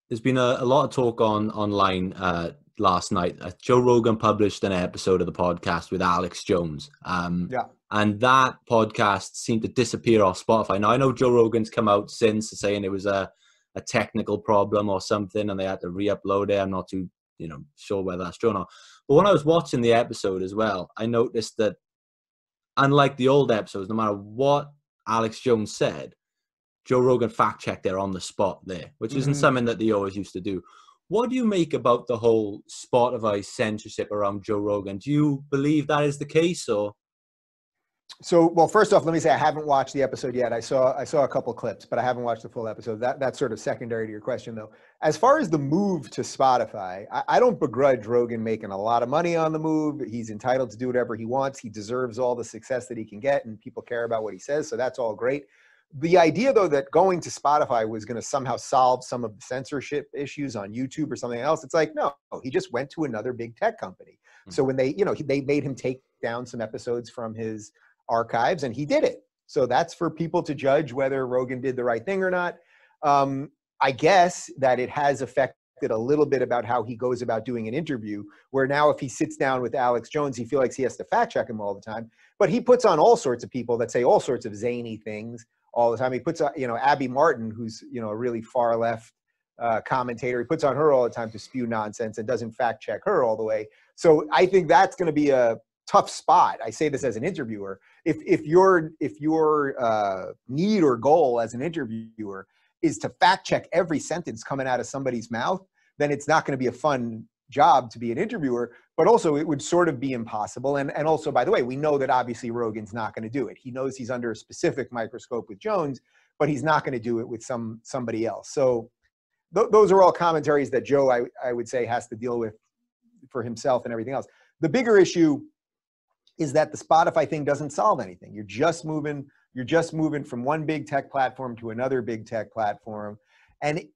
There's been a lot of talk online last night. Joe Rogan published an episode of the podcast with Alex Jones. Yeah. And that podcast seemed to disappear off Spotify. Now, I know Joe Rogan's come out since saying it was a technical problem or something and they had to re-upload it. I'm not too sure whether that's true or not. But when I was watching the episode as well, I noticed that unlike the old episodes, no matter what Alex Jones said, Joe Rogan fact-checked there on the spot there, which isn't something that they always used to do. What do you make about the whole Spotify censorship around Joe Rogan? Do you believe that is the case, or? So, well, first off, let me say I haven't watched the episode yet. I saw a couple clips, but I haven't watched the full episode. That's sort of secondary to your question, though. As far as the move to Spotify, I don't begrudge Rogan making a lot of money on the move. He's entitled to do whatever he wants. He deserves all the success that he can get, and people care about what he says, so that's all great. The idea, though, that going to Spotify was going to somehow solve some of the censorship issues on YouTube or something else, it's like, no, he just went to another big tech company. So when they made him take down some episodes from his archives, and he did it. So that's for people to judge whether Rogan did the right thing or not. I guess that it has affected a little bit about how he goes about doing an interview, where now if he sits down with Alex Jones, he feels like he has to fact check him all the time. But he puts on all sorts of people that say all sorts of zany things all the time. He puts on, Abby Martin, who's, a really far left commentator. He puts on her all the time to spew nonsense and doesn't fact check her all the way. So I think that's going to be a tough spot. I say this as an interviewer. If your need or goal as an interviewer is to fact check every sentence coming out of somebody's mouth, then it's not going to be a fun job to be an interviewer, but also it would sort of be impossible. And also, by the way, we know that obviously Rogan's not going to do it. He knows he's under a specific microscope with Jones, but he's not going to do it with somebody else. So those are all commentaries that Joe, I would say, has to deal with for himself and everything else. The bigger issue is that the Spotify thing doesn't solve anything. You're just moving from one big tech platform to another big tech platform. And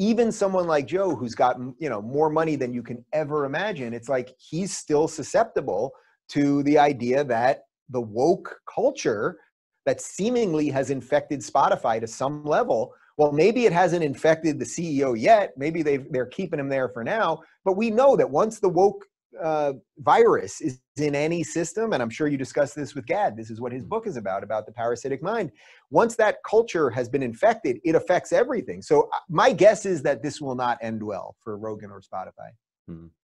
even someone like Joe, who's got, more money than you can ever imagine, it's like he's still susceptible to the idea that the woke culture that seemingly has infected Spotify to some level. Well, maybe it hasn't infected the CEO yet. Maybe they're keeping him there for now. But we know that once the woke virus is in any system, and I'm sure you discussed this with Gad, this is what his book is about the parasitic mind. Once that culture has been infected, it affects everything. So my guess is that this will not end well for Rogan or Spotify.